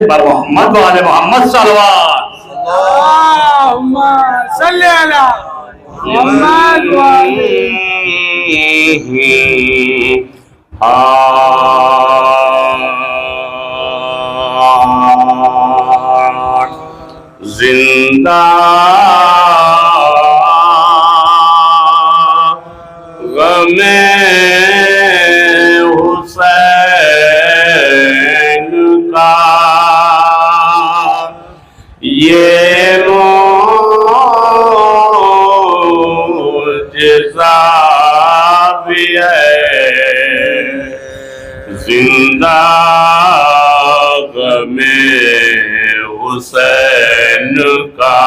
محمد وعلى محمد صلوات اللهم صل على محمد وعلى زندہ غم حسین کا یہ معجزہ بھی ہے زندہ غم حسین کا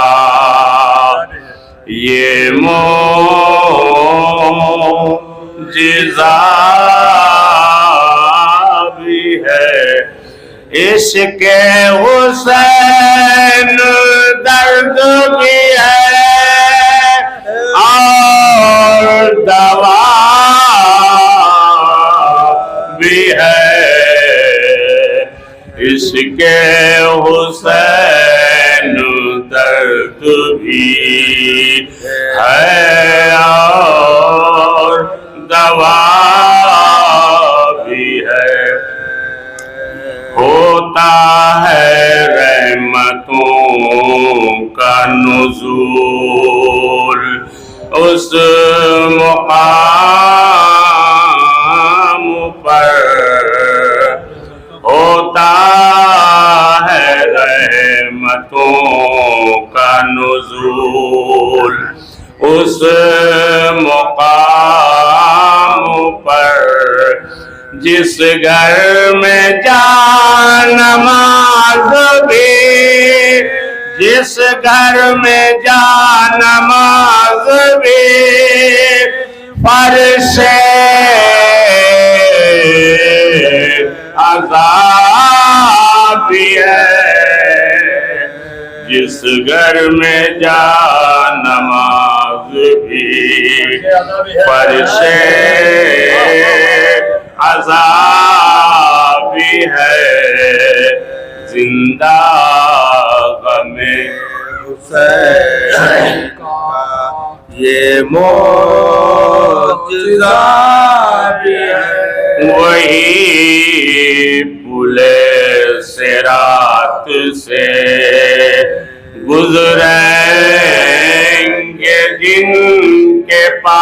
یہ معجزہ بھی ہے عشق حسین درد بھی ہے اور دوا بھی ہے عشق حسین درد بھی ہے اور دوا بھی ہے ہوتا ہے رحمتوں کا نزول اس مقام پر ہوتا ہے رحمتوں کا نزول اس مقام پر جس گھر میں جانماز بھی جس گھر میں جانماز بھی فرش عذاب بھی ہے جس گھر میں جانماز بھی فرش عذاب بھی ہے زندہ غم حسین کا یہ معجزہ بھی ہے وہی پلے صراط سے گزریں گے جن کے پاس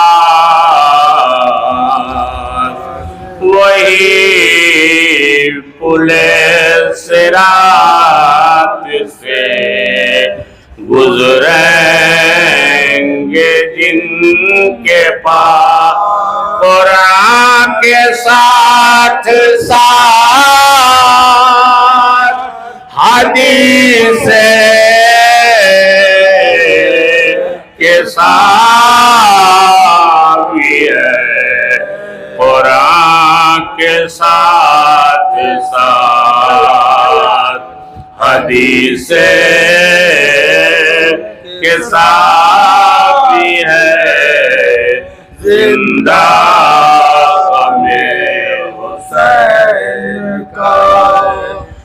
وہی پلے صراط سے گزریں گے جن کے پاس قرآن کے ساتھ ساتھ حدیث کے ساتھ بھی ہے قرآن کے ساتھ ساتھ حدیث کے ساتھ بھی ہے زندہ غم حسین کا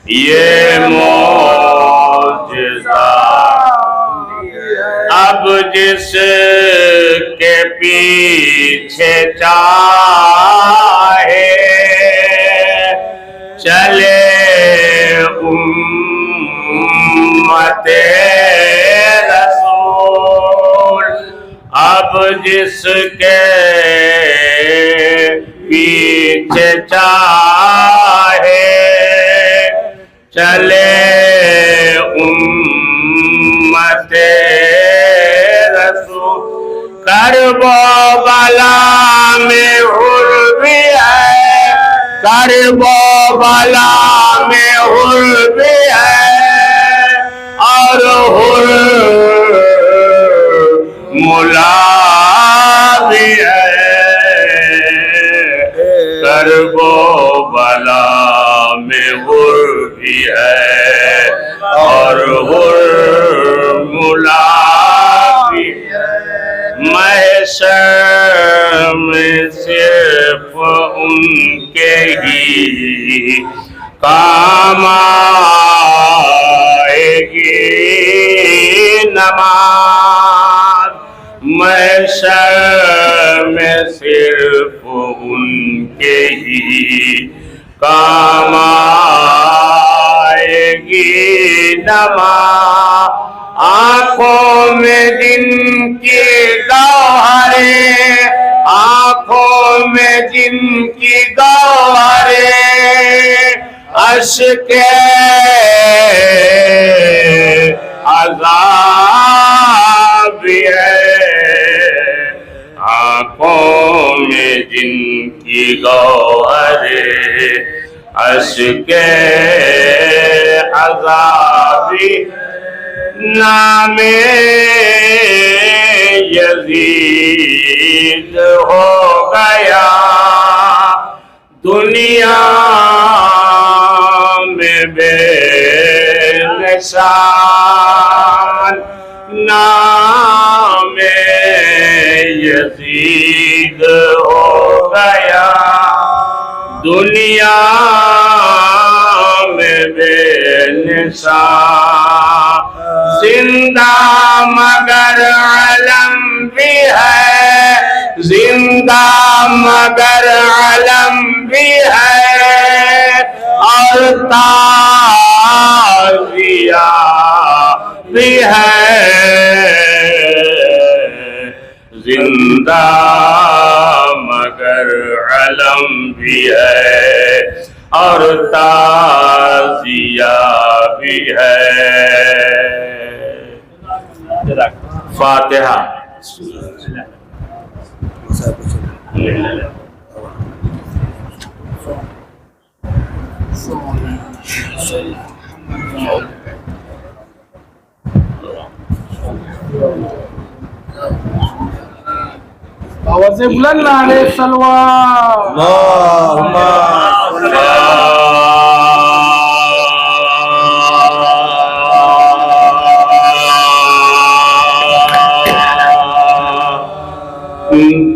یہ معجزہ اب جس کے پیچھے چاہے چلے امت رسول اب جس کے پیچھے چاہے چلے امت رسول کرب و بلا میں حر بھی ہے کرب و بلا میں حر بھی ہے اور حر ملا بھی ہے کرب و بلا میں حر بھی ہے اور حر ملا بھی ہے محشر میں صرف ان کے ہی کام نماز محشر میں صرف ان کے ہی کام آئے گی نماز آنکھوں میں جن کی گوہریں آنکھوں میں جن کی گوہریں اشک عذاب ہے آنکھوں میں جن کی گوہریں اشک عذاب نام یزید ہو گیا دنیا میں بے نشان نام یزید ہو گیا دنیا میں بے نشان زندہ مگر علم بھی ہے زندہ مگر علم بھی ہے اور تعزیہ بھی ہے زندہ مگر علم بھی ہے اور تعزیہ بھی ہے فاتحہ آواز بلند علیہ السلام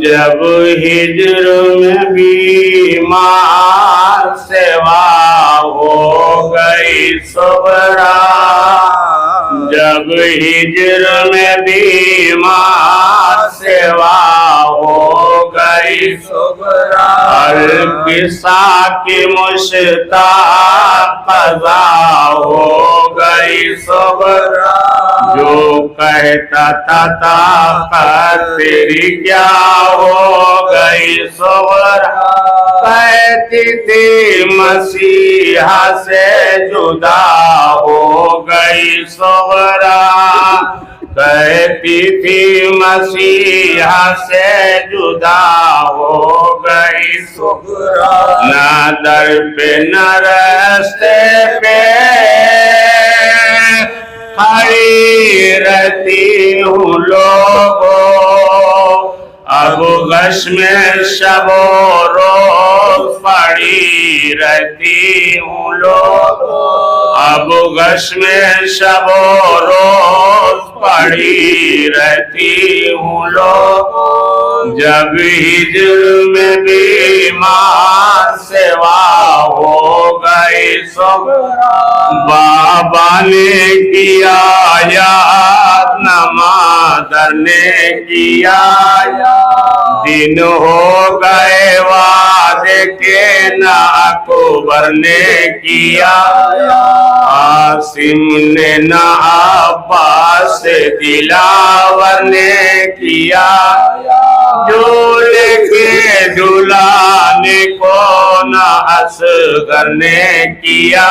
جب ہجر میں بیمار سوا ہو گئی صبرا جب ہجر میں بیمار سوا ہو گئی صبرا ہر قصہ کی مشتاق قضا ہو گئی صبرا جو کہتا تھا طاقت تیری کیا ہو گئی صبرا کہتی تھی مسیحا سے جدا ہو گئی صبرا کہتی تھی مسیحا سے جدا ہو گئی صبرا نہ در پہ نہ راستے پہ کھڑی رہتی ہوں لوگوں اب غش میں شب و روز پڑی رہتی ہوں لوگوں اب غش میں شب و روز پڑی رہتی ہوں لوگوں جب ہجر میں بیمار سوا ہو گئی صبرا بابا نے کیا یاد نہ مادر نے کیا دن ہو گئے وعدے کے نہ اکبر نے کیا عاصم نے نہ عباس دلاور نے کیا جھولے کے جھولانے کو نہ اصغر نے کیا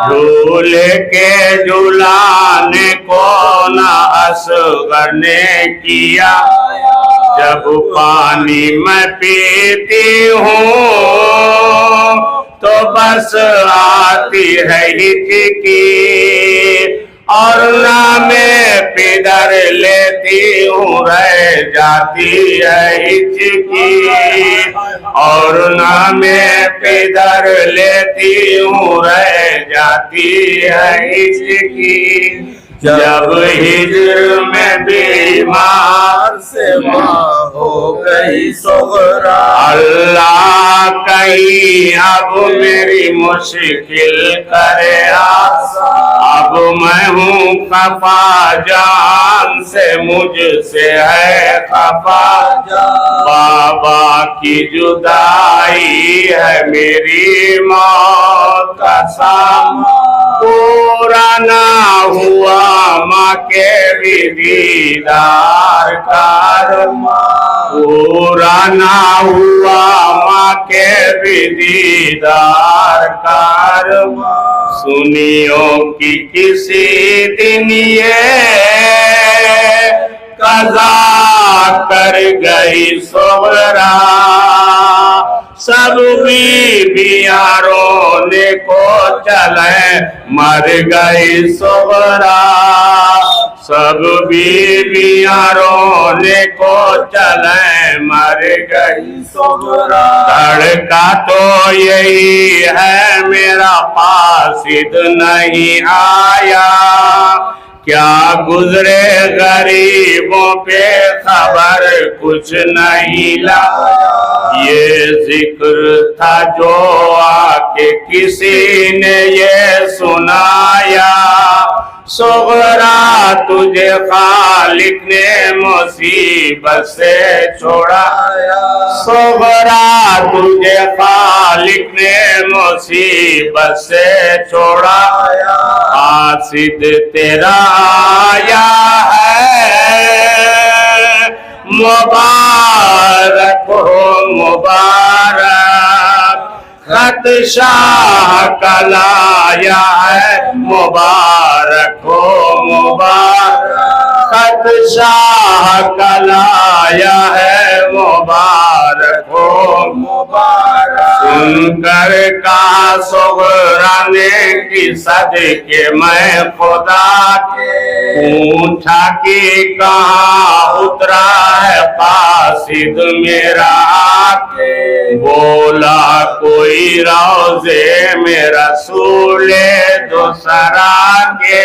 جھولے کے جھولانے کو نہ اصغر نے کیا جب پانی میں پیتی ہوں تو بس آتی ہے ہچکی اور نہ میں پدر لیتی ہوں رہ جاتی ہے ہچکی اور نہ میں پدر لیتی ہوں رہ جاتی ہے ہچکی جب ہجر میں بیمار سوا ہو گئی صغرا اللہ کہیں اب میری مشکل کرے آسان اب اب میں ہوں خفا جان سے مجھ سے ہے خفا بابا کی جدائی ہے میری موت کا سامان پورا نہ ہوا ماں کے بھی دیدار کارواں پورا نہ ہوا ماں کے بھی دیدار کارواں سنیوں کی کسی دن یہ قضا کر گئی صغرا سب بیویاں رونے کو چلے مر گئی صغرا سب بیویاں رونے کو چلے مر گئی صغرا تڑکا تو یہی ہے میرا قاصد نہیں آیا کیا گزرے غریبوں پہ خبر کچھ نہیں لایا یہ ذکر تھا جو آ کے کسی نے یہ سنایا صغرا تجھے خالق نے مصیبت سے چھوڑایا صغرا تجھے خالق نے مصیبت سے چھوڑایا قاصد تیرا آیا ہے مبارک ہو مبارک خط شاہ کا لایا ہے مبارک ہو مبارک خط شاہ کا لایا ہے مبارک ہو مبارک سن کر کہا صغرا نے کی صدقے میں خدا کے پوچھا کہ کہاں اترا ہے قاصد میرا آکے بولا کوئی روضے میں رسول دوسرا کے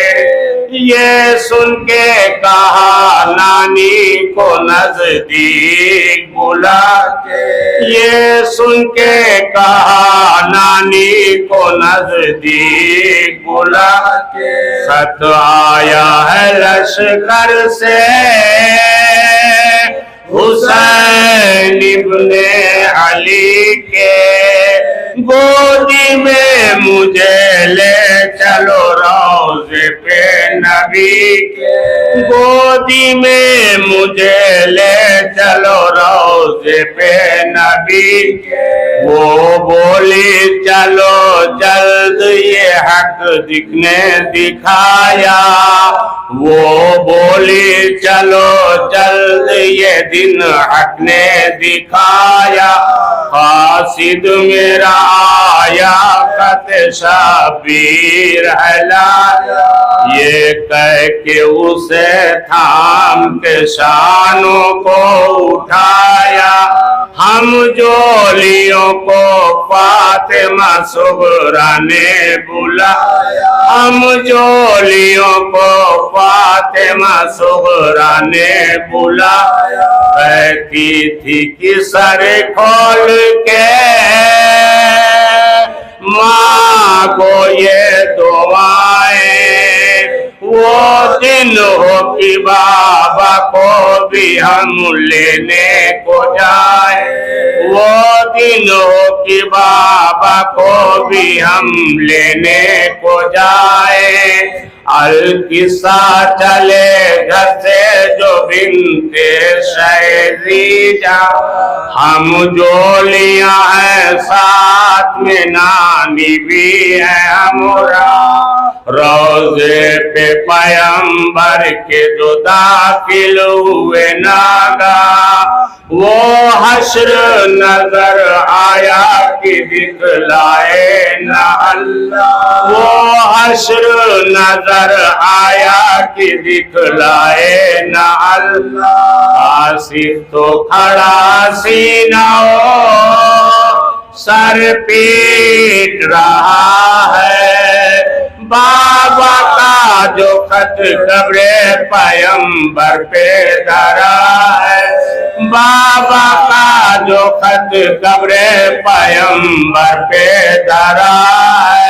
یہ سن کے کہا نانی کو نزدیک بلا کے یہ سن کے کہا نانی کو نزدیک بلا کے خط آیا ہے لشکر سے حسین ابن علی کے گودی میں مجھے لے چلو روضے پہ نبی کے گودی میں مجھے لے چلو روضے پہ نبی کے وہ بولی چلو جلد یہ حق دکھنے دکھایا وہ بولی چلو جلد یہ دن حق نے دکھایا قاصد میرا آیا خط شبیر ہے لایا یہ کہہ کے اسے تھام کے شانوں کو اٹھایا ہم جولیوں کو فاطمہ صغرا نے بلایا ہم جولیوں کو فاطمہ صغرا نے بلایا کہتی تھی کہ سر کھول کے ماں کو یہ دعائیں وہ دن ہو کہ بابا کو بھی ہم لینے کو جائیں وہ دن ہو کہ بابا کو بھی ہم لینے کو جائیں القصہ چلے گھر سے جو بنت شیزیجہ ہم جولیاں ہیں ساتھ میں نانی بھی ہے ہمارا روضے پہ پیغمبر کے جو داخل ہوئے ناگا وہ حشر نظر آیا کہ دکھلائے نہ اللہ وہ حشر نظر آیا کہ دکھلائے نہ اللہ آصف تو کھڑا سینہ سر پیٹ رہا ہے بابا کا جو خط قبر پیغمبر پہ دھرا ہے بابا کا جو خط قبر پیغمبر پہ دھرا ہے